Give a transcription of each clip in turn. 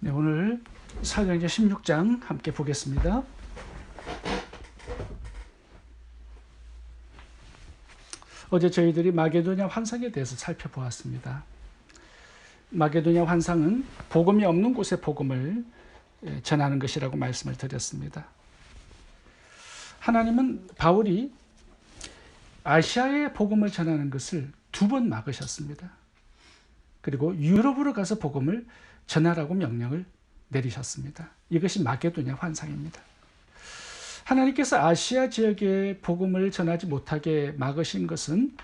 네, 오늘 사도행전 16장 함께 보겠습니다. 어제 저희들이 마게도냐 환상에 대해서 살펴보았습니다. 마게도냐 환상은 복음이 없는 곳에 복음을 전하는 것이라고 말씀을 드렸습니다. 하나님은 바울이 아시아에 복음을 전하는 것을 2번 막으셨습니다. 그리고 유럽으로 가서 복음을 전하라고 명령을 내리셨습니다. 이것이 마게도냐 환상입니다. 하나님께서 아시아 지역에 복음을 전하지 못하게 막으신 것은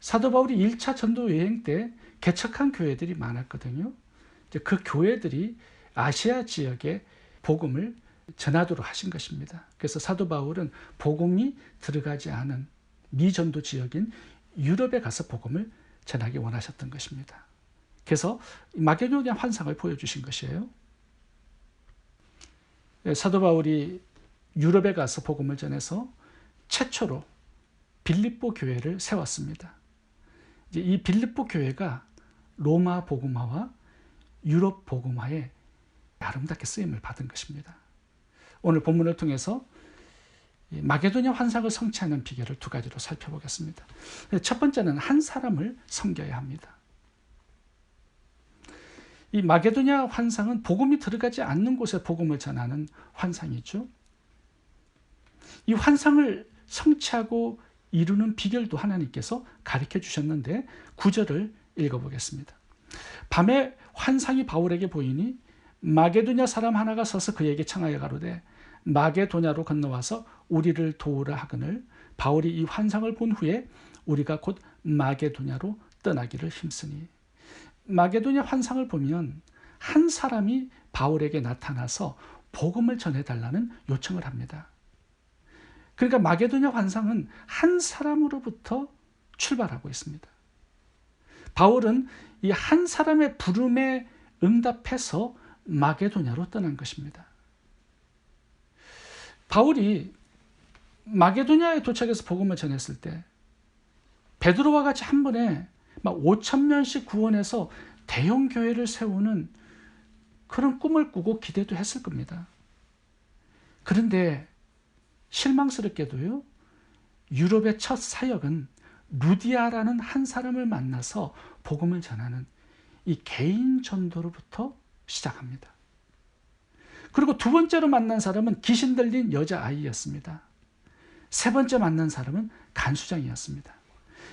사도 바울이 1차 전도 여행 때 개척한 교회들이 많았거든요. 그 교회들이 아시아 지역에 복음을 전하도록 하신 것입니다. 그래서 사도 바울은 복음이 들어가지 않은 미전도 지역인 유럽에 가서 복음을 전하기 원하셨던 것입니다. 그래서 마게도냐 환상을 보여주신 것이에요. 사도 바울이 유럽에 가서 복음을 전해서 최초로 빌립보 교회를 세웠습니다. 이제 이 빌립보 교회가 로마 복음화와 유럽 복음화에 아름답게 쓰임을 받은 것입니다. 오늘 본문을 통해서 마게도냐 환상을 성취하는 비결을 2가지로 살펴보겠습니다. 첫 번째는 한 사람을 섬겨야 합니다. 이 마게도냐 환상은 복음이 들어가지 않는 곳에 복음을 전하는 환상이죠. 이 환상을 성취하고 이루는 비결도 하나님께서 가르쳐 주셨는데 9절을 읽어보겠습니다. 밤에 환상이 바울에게 보이니 마게도냐 사람 하나가 서서 그에게 청하여 가로되 마게도냐로 건너와서 우리를 도우라 하거늘 바울이 이 환상을 본 후에 우리가 곧 마게도냐로 떠나기를 힘쓰니. 마게도냐 환상을 보면 한 사람이 바울에게 나타나서 복음을 전해달라는 요청을 합니다. 그러니까 마게도냐 환상은 한 사람으로부터 출발하고 있습니다. 바울은 이 한 사람의 부름에 응답해서 마게도냐로 떠난 것입니다. 바울이 마게도냐에 도착해서 복음을 전했을 때 베드로와 같이 한 번에 5,000명씩 구원해서 대형 교회를 세우는 그런 꿈을 꾸고 기대도 했을 겁니다. 그런데 실망스럽게도요, 유럽의 첫 사역은 루디아라는 한 사람을 만나서 복음을 전하는 이 개인 전도로부터 시작합니다. 그리고 2번째로 만난 사람은 귀신 들린 여자아이였습니다. 3번째 만난 사람은 간수장이었습니다.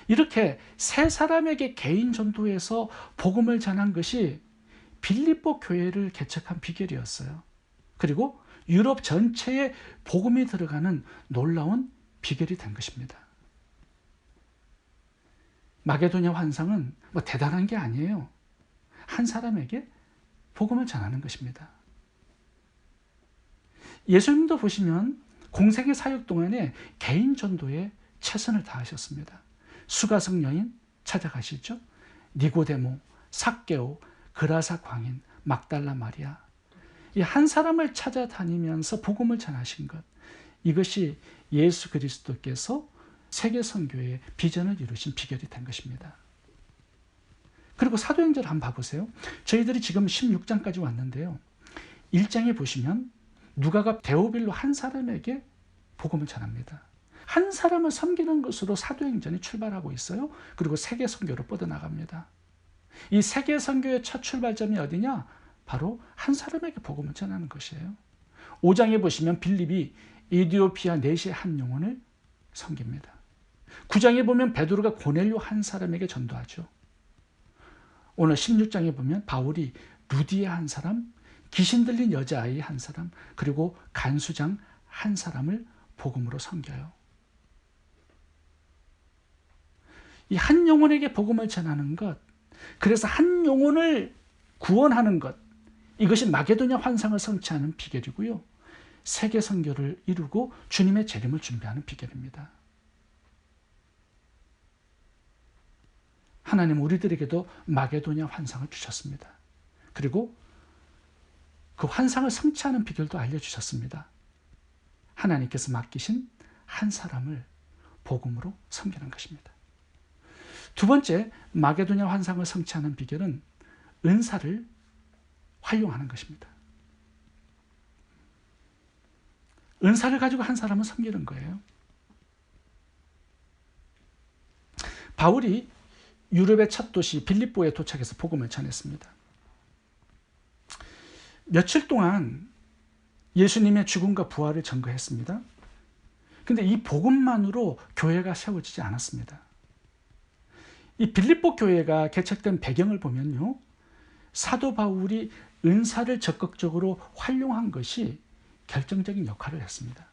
이렇게 3사람에게 개인 전도에서 복음을 전한 것이 빌립보 교회를 개척한 비결이었어요. 그리고 유럽 전체에 복음이 들어가는 놀라운 비결이 된 것입니다. 마게도냐 환상은 대단한 게 아니에요. 한 사람에게 복음을 전하는 것입니다. 예수님도 보시면 공생의 사역 동안에 개인 전도에 최선을 다하셨습니다. 수가성 여인 찾아가시죠. 니고데모, 삭개오, 그라사 광인, 막달라 마리아. 이 한 사람을 찾아다니면서 복음을 전하신 것. 이것이 예수 그리스도께서 세계 선교의 비전을 이루신 비결이 된 것입니다. 그리고 사도행전을 한번 봐보세요. 저희들이 지금 16장까지 왔는데요. 1장에 보시면 누가가 데오빌로 한 사람에게 복음을 전합니다. 한 사람을 섬기는 것으로 사도행전이 출발하고 있어요. 그리고 세계 선교로 뻗어나갑니다. 이 세계 선교의 첫 출발점이 어디냐? 바로 한 사람에게 복음을 전하는 것이에요. 5장에 보시면 빌립이 에티오피아 내시의 한 영혼을 섬깁니다. 9장에 보면 베드로가 고넬료 한 사람에게 전도하죠. 오늘 16장에 보면 바울이 루디아 한 사람, 귀신 들린 여자아이 한 사람, 그리고 간수장 한 사람을 복음으로 섬겨요. 이 한 영혼에게 복음을 전하는 것, 그래서 한 영혼을 구원하는 것, 이것이 마게도냐 환상을 성취하는 비결이고요. 세계 선교를 이루고 주님의 재림을 준비하는 비결입니다. 하나님은 우리들에게도 마게도냐 환상을 주셨습니다. 그리고 그 환상을 성취하는 비결도 알려주셨습니다. 하나님께서 맡기신 한 사람을 복음으로 섬기는 것입니다. 2번째, 마게도냐 환상을 성취하는 비결은 은사를 활용하는 것입니다. 은사를 가지고 한 사람은 섬기는 거예요. 바울이 유럽의 첫 도시 빌립보에 도착해서 복음을 전했습니다. 며칠 동안 예수님의 죽음과 부활을 증거했습니다. 근데 이 복음만으로 교회가 세워지지 않았습니다. 이 빌립보 교회가 개척된 배경을 보면요, 사도 바울이 은사를 적극적으로 활용한 것이 결정적인 역할을 했습니다.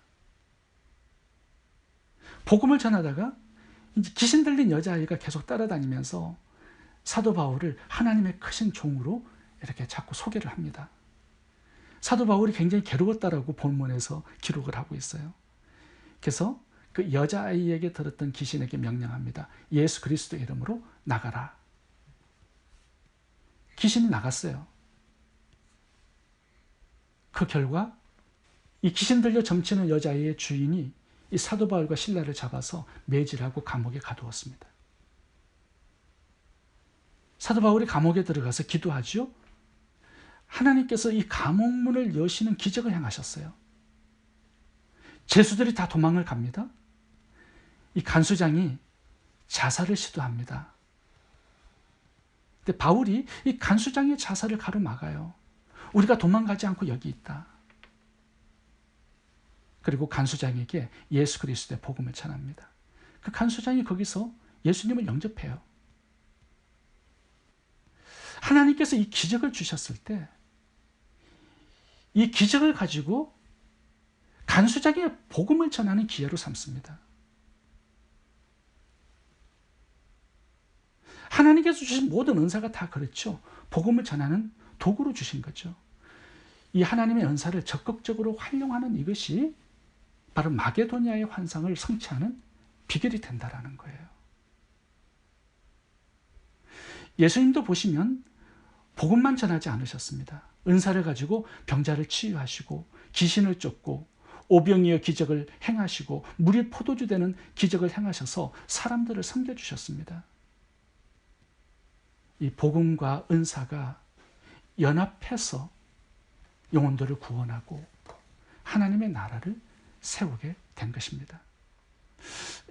복음을 전하다가 이제 귀신 들린 여자아이가 계속 따라다니면서 사도 바울을 하나님의 크신 종으로 이렇게 자꾸 소개를 합니다. 사도 바울이 굉장히 괴로웠다라고 본문에서 기록을 하고 있어요. 그래서 그 여자아이에게 들었던 귀신에게 명령합니다. 예수 그리스도의 이름으로 나가라. 귀신이 나갔어요. 그 결과 이 귀신 들려 점치는 여자아이의 주인이 이 사도 바울과 실라를 잡아서 매질하고 감옥에 가두었습니다. 사도 바울이 감옥에 들어가서 기도하죠. 하나님께서 이 감옥문을 여시는 기적을 행하셨어요. 죄수들이 다 도망을 갑니다. 이 간수장이 자살을 시도합니다. 근데 바울이 이 간수장의 자살을 가로막아요. 우리가 도망가지 않고 여기 있다. 그리고 간수장에게 예수 그리스도의 복음을 전합니다. 그 간수장이 거기서 예수님을 영접해요. 하나님께서 이 기적을 주셨을 때 이 기적을 가지고 간수장의 복음을 전하는 기회로 삼습니다. 하나님께서 주신 모든 은사가 다 그렇죠. 복음을 전하는 도구로 주신 거죠. 이 하나님의 은사를 적극적으로 활용하는 이것이 바로 마게도냐의 환상을 성취하는 비결이 된다라는 거예요. 예수님도 보시면 복음만 전하지 않으셨습니다. 은사를 가지고 병자를 치유하시고 귀신을 쫓고 오병이어 기적을 행하시고 물이 포도주 되는 기적을 행하셔서 사람들을 섬겨주셨습니다. 이 복음과 은사가 연합해서 영혼들을 구원하고 하나님의 나라를 세우게 된 것입니다.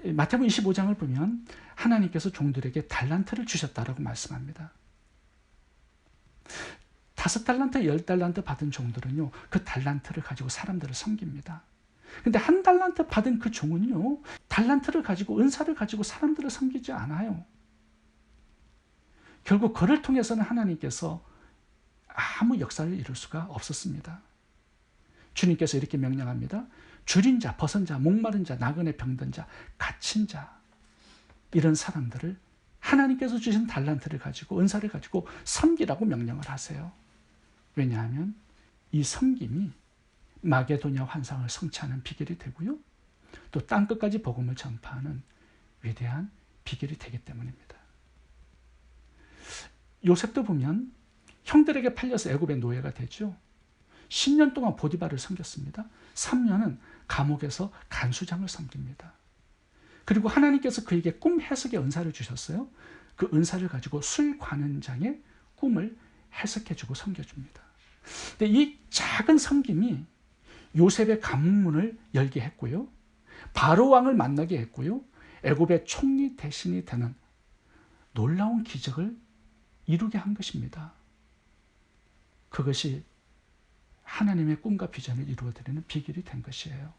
마태복음 25장을 보면 하나님께서 종들에게 달란트를 주셨다라고 말씀합니다. 5달란트, 10달란트 받은 종들은요, 그 달란트를 가지고 사람들을 섬깁니다. 근데 1달란트 받은 그 종은요, 달란트를 가지고, 은사를 가지고 사람들을 섬기지 않아요. 결국 그를 통해서는 하나님께서 아무 역사를 이룰 수가 없었습니다. 주님께서 이렇게 명령합니다. 줄인 자, 벗은 자, 목마른 자, 나그네 병든 자, 갇힌 자, 이런 사람들을 하나님께서 주신 달란트를 가지고, 은사를 가지고 섬기라고 명령을 하세요. 왜냐하면 이 섬김이 마게도냐 환상을 성취하는 비결이 되고요, 또 땅끝까지 복음을 전파하는 위대한 비결이 되기 때문입니다. 요셉도 보면 형들에게 팔려서 애굽의 노예가 되죠. 10년 동안 보디발을 섬겼습니다. 3년은 감옥에서 간수장을 섬깁니다. 그리고 하나님께서 그에게 꿈 해석의 은사를 주셨어요. 그 은사를 가지고 술관원장의 꿈을 해석해주고 섬겨줍니다. 근데 이 작은 섬김이 요셉의 감문을 열게 했고요, 바로 왕을 만나게 했고요, 애굽의 총리 대신이 되는 놀라운 기적을 이루게 한 것입니다. 그것이 하나님의 꿈과 비전을 이루어드리는 비결이 된 것이에요.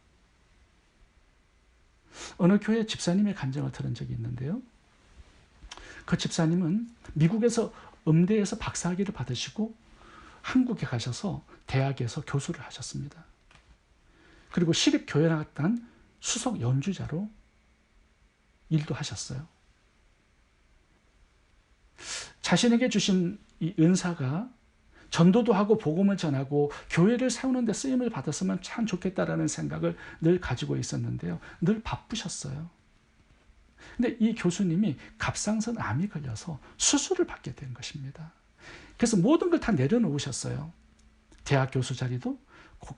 어느 교회 집사님의 간증을 들은 적이 있는데요, 그 집사님은 미국에서 음대에서 박사학위를 받으시고 한국에 가셔서 대학에서 교수를 하셨습니다. 그리고 시립교연악단 수석 연주자로 일도 하셨어요. 자신에게 주신 이 은사가 전도도 하고 복음을 전하고 교회를 세우는 데 쓰임을 받았으면 참 좋겠다라는 생각을 늘 가지고 있었는데요, 늘 바쁘셨어요. 근데 이 교수님이 갑상선 암이 걸려서 수술을 받게 된 것입니다. 그래서 모든 걸 다 내려놓으셨어요. 대학 교수 자리도,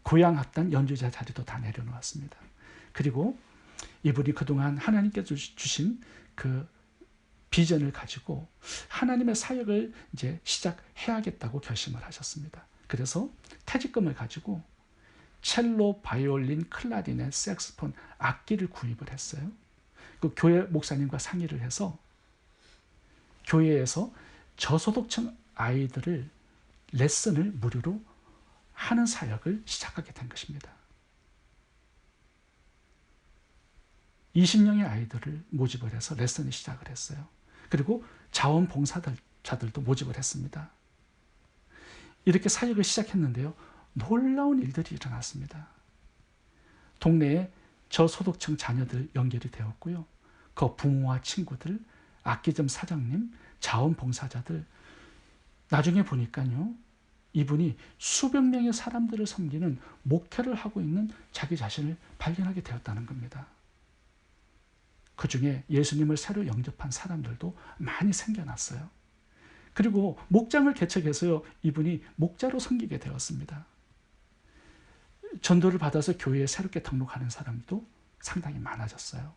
고향 합단 연주자 자리도 다 내려놓았습니다. 그리고 이분이 그동안 하나님께서 주신 그 비전을 가지고 하나님의 사역을 이제 시작해야겠다고 결심을 하셨습니다. 그래서 퇴직금을 가지고 첼로, 바이올린, 클라리넷, 색스폰, 악기를 구입을 했어요. 그 교회 목사님과 상의를 해서 교회에서 저소득층 아이들을 레슨을 무료로 하는 사역을 시작하게 된 것입니다. 20명의 아이들을 모집을 해서 레슨을 시작을 했어요. 그리고 자원봉사자들도 모집을 했습니다. 이렇게 사역을 시작했는데요. 놀라운 일들이 일어났습니다. 동네에 저소득층 자녀들 연결이 되었고요. 그 부모와 친구들, 악기점 사장님, 자원봉사자들, 나중에 보니까요. 이분이 수백 명의 사람들을 섬기는 목회를 하고 있는 자기 자신을 발견하게 되었다는 겁니다. 그 중에 예수님을 새로 영접한 사람들도 많이 생겨났어요. 그리고 목장을 개척해서요. 이분이 목자로 섬기게 되었습니다. 전도를 받아서 교회에 새롭게 등록하는 사람도 상당히 많아졌어요.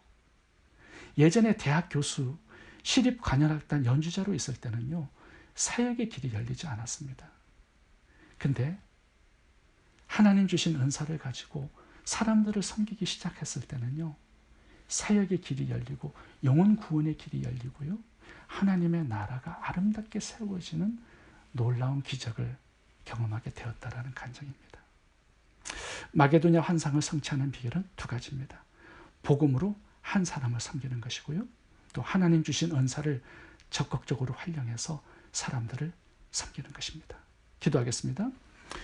예전에 대학 교수, 시립관현악단 연주자로 있을 때는요. 사역의 길이 열리지 않았습니다. 근데 하나님 주신 은사를 가지고 사람들을 섬기기 시작했을 때는요. 사역의 길이 열리고 영혼 구원의 길이 열리고요. 하나님의 나라가 아름답게 세워지는 놀라운 기적을 경험하게 되었다라는 간증입니다. 마게도냐 환상을 성취하는 비결은 두 가지입니다. 복음으로 한 사람을 섬기는 것이고요. 또 하나님 주신 은사를 적극적으로 활용해서 사람들을 섬기는 것입니다. 기도하겠습니다.